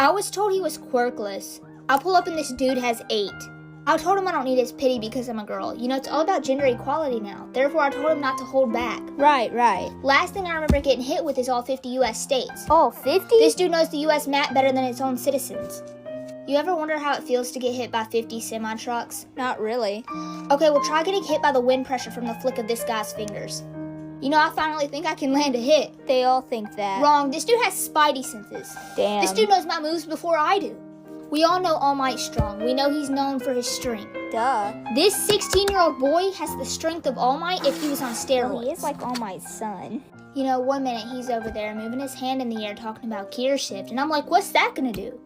I was told he was quirkless. I'll pull up and this dude has 8. I told him I don't need his pity because I'm a girl. You know, it's all about gender equality now. Therefore, I told him not to hold back. Right. Last thing I remember getting hit with is all 50 U.S. states. All 50? This dude knows the U.S. map better than its own citizens. You ever wonder how it feels to get hit by 50 semi-trucks? Not really. Okay, well try getting hit by the wind pressure from the flick of this guy's fingers. You know, I finally think I can land a hit. They all think that. Wrong. This dude has spidey senses. Damn. This dude knows my moves before I do. We all know All Might's strong. We know he's known for his strength. Duh. This 16-year-old boy has the strength of All Might if he was on steroids. Oh, he is like All Might's son. You know, one minute he's over there moving his hand in the air talking about gear shift, and I'm like, what's that gonna do?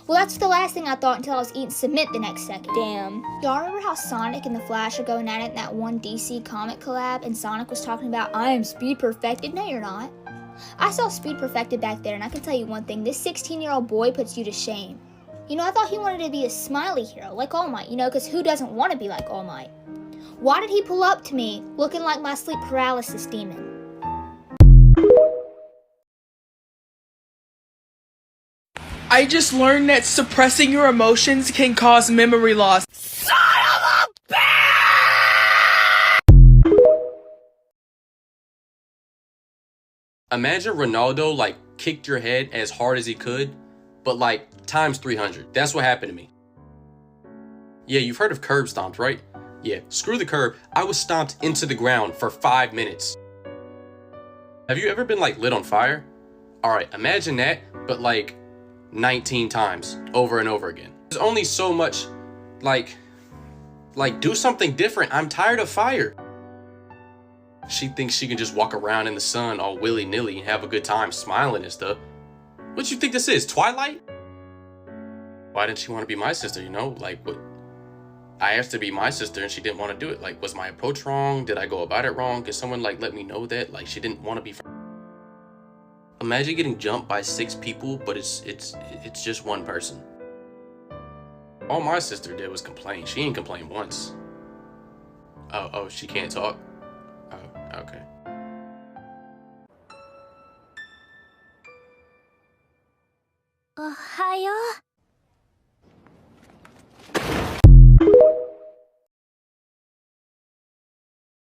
Well, that's the last thing I thought until I was eating cement the next second. Damn. Y'all remember how Sonic and the Flash are going at it in that one DC comic collab, and Sonic was talking about, I am speed perfected? No, you're not. I saw speed perfected back there, and I can tell you one thing, this 16-year-old boy puts you to shame. You know, I thought he wanted to be a smiley hero, like All Might, you know, because who doesn't want to be like All Might? Why did he pull up to me looking like my sleep paralysis demon? I just learned that suppressing your emotions can cause memory loss. Son of a bitch! Imagine Ronaldo, like, kicked your head as hard as he could, but, like, times 300. That's what happened to me. Yeah, you've heard of curb stomps, right? Yeah, screw the curb. I was stomped into the ground for 5 minutes. Have you ever been, like, lit on fire? Alright, imagine that, but, like, 19 times over and over again. There's only so much, like do something different. I'm tired of fire. She thinks she can just walk around in the sun all willy-nilly and have a good time smiling and stuff. What you think this is, Twilight? Why didn't she want to be my sister, you know? Like, what? I asked to be my sister and she didn't want to do it. Like, was my approach wrong? Did I go about it wrong? Could someone, like, let me know that? Like, she didn't want to be friends. Imagine getting jumped by 6 people, but it's just one person. All my sister did was complain. She ain't complained once. Oh, she can't talk? Oh, okay. Ohayo?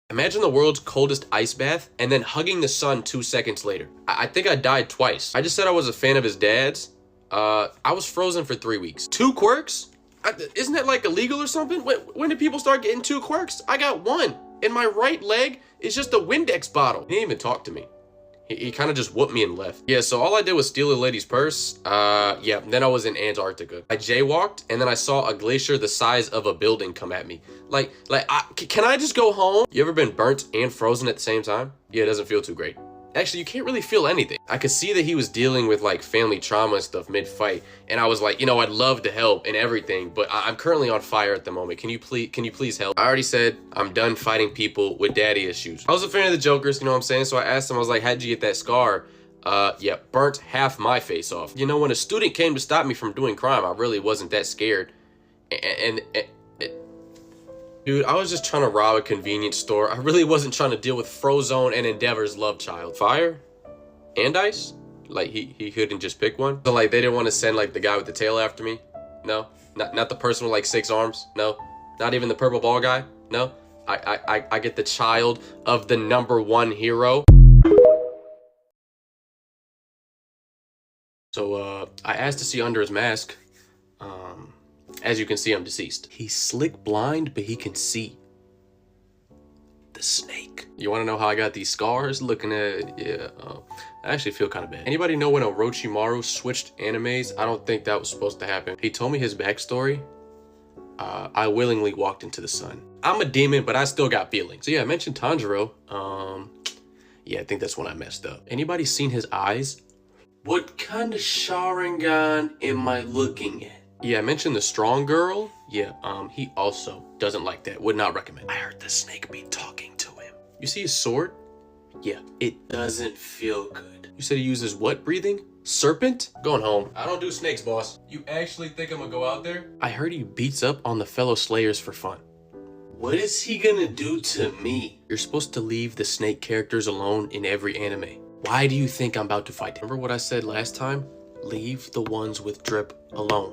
Imagine the world's coldest ice bath and then hugging the sun 2 seconds later. I think I died twice. I just said I was a fan of his dad's. I was frozen for 3 weeks. 2 quirks? Isn't that like illegal or something? When did people start getting 2 quirks? I got 1. And my right leg is just a Windex bottle. He didn't even talk to me. He kind of just whooped me and left. Yeah, so all I did was steal a lady's purse. Yeah, then I was in Antarctica. I jaywalked, and then I saw a glacier the size of a building come at me. Can I just go home? You ever been burnt and frozen at the same time? Yeah, it doesn't feel too great. Actually, you can't really feel anything. I could see that he was dealing with, like, family trauma and stuff mid-fight, and I was like, you know, I'd love to help and everything, but I'm currently on fire at the moment. Can you please help? I already said I'm done fighting people with daddy issues. I was a fan of the Jokers, you know what I'm saying? So I asked him, I was like, how'd you get that scar? Yeah, burnt half my face off. You know, when a student came to stop me from doing crime, I really wasn't that scared. Dude, I was just trying to rob a convenience store. I really wasn't trying to deal with Frozone and Endeavor's love child. Fire? And ice? Like, he couldn't just pick one? So, like, they didn't want to send, like, the guy with the tail after me? No? Not the person with, like, 6 arms? No? Not even the purple ball guy? No? I get the child of the #1 hero. So, I asked to see under his mask. As you can see, I'm deceased. He's slick blind, but he can see. The snake. You want to know how I got these scars? Looking at, yeah, I actually feel kind of bad. Anybody know when Orochimaru switched animes? I don't think that was supposed to happen. He told me his backstory. I willingly walked into the sun. I'm a demon, but I still got feelings. So yeah, I mentioned Tanjiro. Yeah, I think that's when I messed up. Anybody seen his eyes? What kind of Sharingan am I looking at? Yeah, I mentioned the strong girl. Yeah, he also doesn't like that. Would not recommend. I heard the snake be talking to him. You see his sword? Yeah, it doesn't feel good. You said he uses what breathing? Serpent? Going home. I don't do snakes, boss. You actually think I'm gonna go out there? I heard he beats up on the fellow Slayers for fun. What is he gonna do to me? You're supposed to leave the snake characters alone in every anime. Why do you think I'm about to fight him? Remember what I said last time? Leave the ones with drip alone.